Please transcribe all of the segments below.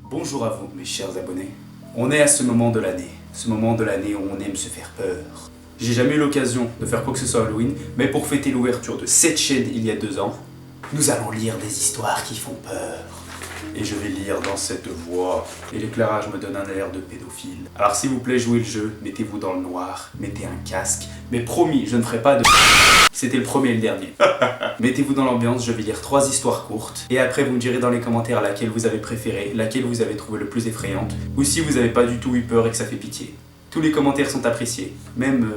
Bonjour à vous, mes chers abonnés. On est à ce moment de l'année où on aime se faire peur. J'ai jamais eu l'occasion de faire quoi que ce soit Halloween, mais pour fêter l'ouverture de cette chaîne il y a 2 ans, nous allons lire des histoires qui font peur. Et je vais lire dans cette voix. Et l'éclairage me donne un air de pédophile. Alors s'il vous plaît, jouez le jeu, mettez-vous dans le noir, mettez un casque. Mais promis, je ne ferai pas de... C'était le premier et le dernier. Mettez-vous dans l'ambiance, je vais lire 3 histoires courtes. Et après, vous me direz dans les commentaires laquelle vous avez préférée, laquelle vous avez trouvé le plus effrayante, ou si vous avez pas du tout eu peur et que ça fait pitié. Tous les commentaires sont appréciés. Même,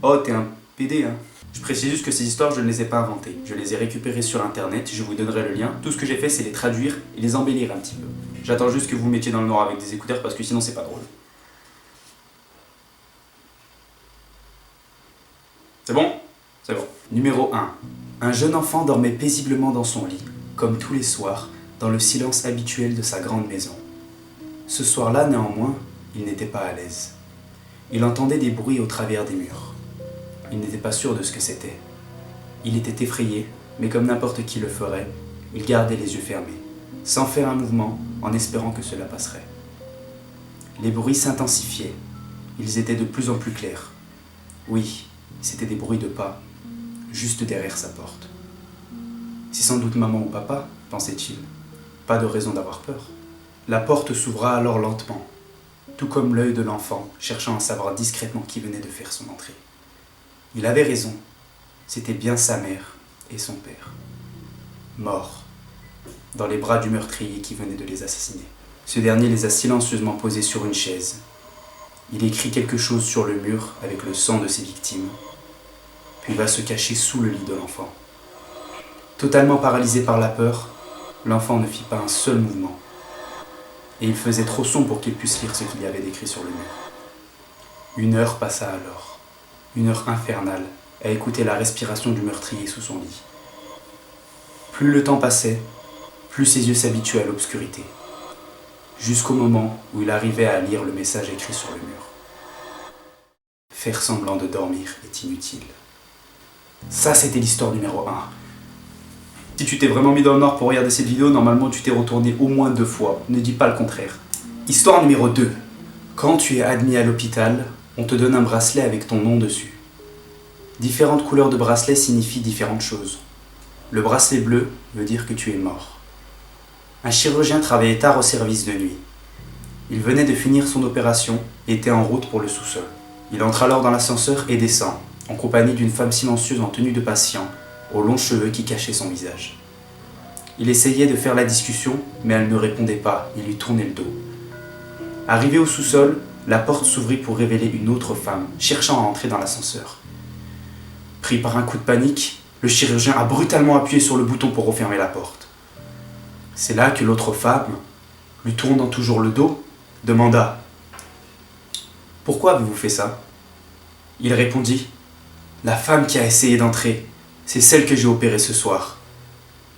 oh, t'es un PD, hein. Je précise juste que ces histoires, je ne les ai pas inventées. Je les ai récupérées sur internet, je vous donnerai le lien. Tout ce que j'ai fait, c'est les traduire et les embellir un petit peu. J'attends juste que vous mettiez dans le noir avec des écouteurs parce que sinon c'est pas drôle. C'est bon? C'est bon. Numéro 1. Un jeune enfant dormait paisiblement dans son lit, comme tous les soirs, dans le silence habituel de sa grande maison. Ce soir-là, néanmoins, il n'était pas à l'aise. Il entendait des bruits au travers des murs. Il n'était pas sûr de ce que c'était. Il était effrayé, mais comme n'importe qui le ferait, il gardait les yeux fermés, sans faire un mouvement, en espérant que cela passerait. Les bruits s'intensifiaient. Ils étaient de plus en plus clairs. Oui, c'était des bruits de pas, juste derrière sa porte. C'est sans doute maman ou papa, pensait-il. Pas de raison d'avoir peur. La porte s'ouvra alors lentement, tout comme l'œil de l'enfant, cherchant à savoir discrètement qui venait de faire son entrée. Il avait raison, c'était bien sa mère et son père. Morts, dans les bras du meurtrier qui venait de les assassiner. Ce dernier les a silencieusement posés sur une chaise. Il écrit quelque chose sur le mur avec le sang de ses victimes, puis va se cacher sous le lit de l'enfant. Totalement paralysé par la peur, l'enfant ne fit pas un seul mouvement. Et il faisait trop sombre pour qu'il puisse lire ce qu'il y avait décrit sur le mur. 1 heure passa alors. 1 heure infernale à écouter la respiration du meurtrier sous son lit. Plus le temps passait, plus ses yeux s'habituaient à l'obscurité, jusqu'au moment où il arrivait à lire le message écrit sur le mur. Faire semblant de dormir est inutile. Ça, c'était l'histoire numéro 1. Si tu t'es vraiment mis dans le noir pour regarder cette vidéo, normalement tu t'es retourné au moins 2 fois. Ne dis pas le contraire. Histoire numéro 2. Quand tu es admis à l'hôpital, on te donne un bracelet avec ton nom dessus. Différentes couleurs de bracelet signifient différentes choses. Le bracelet bleu veut dire que tu es mort. Un chirurgien travaillait tard au service de nuit. Il venait de finir son opération et était en route pour le sous-sol. Il entre alors dans l'ascenseur et descend, en compagnie d'une femme silencieuse en tenue de patient, aux longs cheveux qui cachaient son visage. Il essayait de faire la discussion, mais elle ne répondait pas, il lui tournait le dos. Arrivé au sous-sol, la porte s'ouvrit pour révéler une autre femme, cherchant à entrer dans l'ascenseur. Pris par un coup de panique, le chirurgien a brutalement appuyé sur le bouton pour refermer la porte. C'est là que l'autre femme, lui tournant toujours le dos, demanda « Pourquoi avez-vous fait ça ?» Il répondit « La femme qui a essayé d'entrer, c'est celle que j'ai opérée ce soir.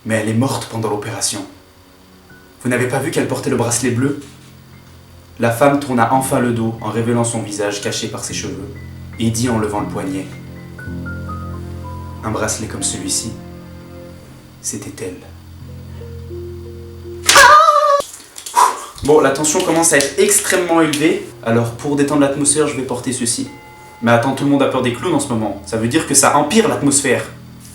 Mais elle est morte pendant l'opération. Vous n'avez pas vu qu'elle portait le bracelet bleu ?» La femme tourna enfin le dos en révélant son visage caché par ses cheveux et dit en levant le poignet « Un bracelet comme celui-ci, c'était elle. » Bon, la tension commence à être extrêmement élevée, alors pour détendre l'atmosphère, je vais porter ceci. Mais attends, tout le monde a peur des clowns en ce moment, ça veut dire que ça empire l'atmosphère.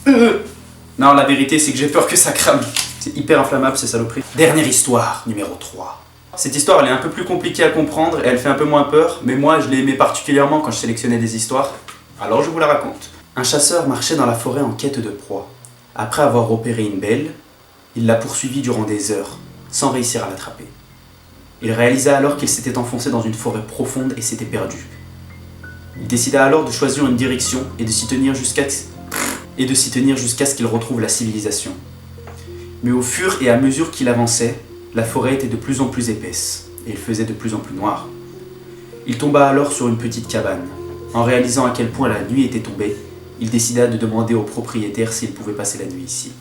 Non, la vérité c'est que j'ai peur que ça crame. C'est hyper inflammable ces saloperies. Dernière histoire, numéro 3. Cette histoire elle est un peu plus compliquée à comprendre et elle fait un peu moins peur, mais moi je l'ai aimée particulièrement quand je sélectionnais des histoires, alors je vous la raconte. Un chasseur marchait dans la forêt en quête de proie. Après avoir repéré une belle, il l'a poursuivie durant des heures, sans réussir à l'attraper. Il réalisa alors qu'il s'était enfoncé dans une forêt profonde et s'était perdu. Il décida alors de choisir une direction et de s'y tenir jusqu'à ce qu'il retrouve la civilisation. Mais au fur et à mesure qu'il avançait, la forêt était de plus en plus épaisse, et il faisait de plus en plus noir. Il tomba alors sur une petite cabane. En réalisant à quel point la nuit était tombée, il décida de demander au propriétaire s'il pouvait passer la nuit ici.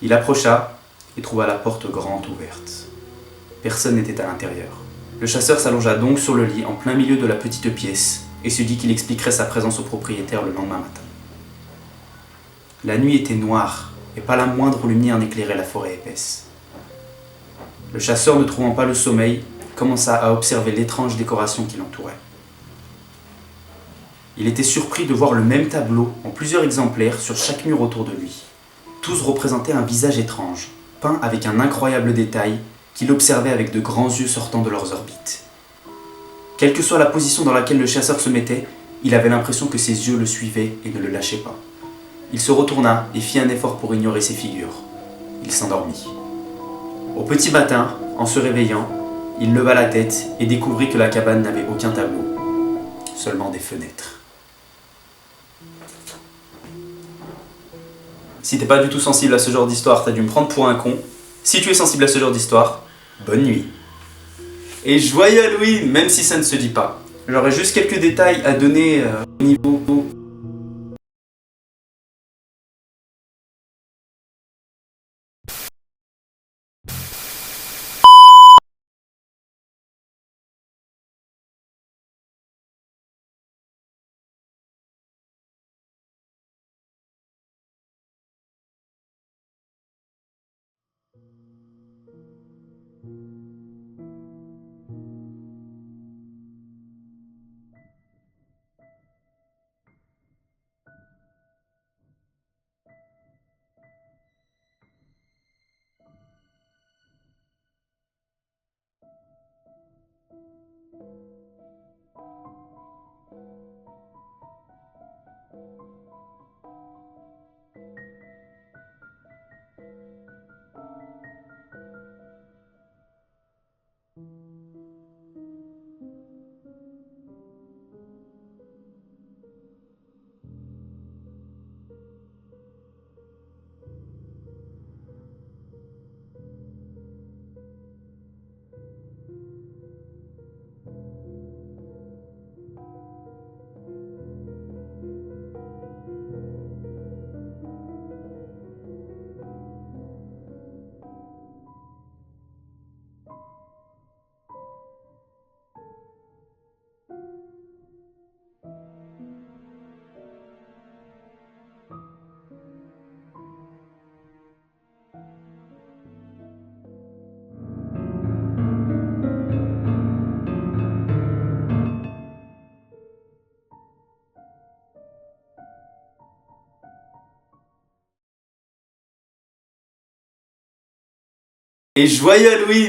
Il approcha et trouva la porte grande ouverte. Personne n'était à l'intérieur. Le chasseur s'allongea donc sur le lit en plein milieu de la petite pièce et se dit qu'il expliquerait sa présence au propriétaire le lendemain matin. La nuit était noire et pas la moindre lumière n'éclairait la forêt épaisse. Le chasseur, ne trouvant pas le sommeil, commença à observer l'étrange décoration qui l'entourait. Il était surpris de voir le même tableau en plusieurs exemplaires sur chaque mur autour de lui. Tous représentaient un visage étrange, peint avec un incroyable détail qu'il observait avec de grands yeux sortant de leurs orbites. Quelle que soit la position dans laquelle le chasseur se mettait, il avait l'impression que ses yeux le suivaient et ne le lâchaient pas. Il se retourna et fit un effort pour ignorer ces figures. Il s'endormit. Au petit matin, en se réveillant, il leva la tête et découvrit que la cabane n'avait aucun tableau, seulement des fenêtres. Si t'es pas du tout sensible à ce genre d'histoire, t'as dû me prendre pour un con. Si tu es sensible à ce genre d'histoire, bonne nuit. Et joyeux Halloween, même si ça ne se dit pas. J'aurais juste quelques détails à donner au niveau... Et joyeux Halloween!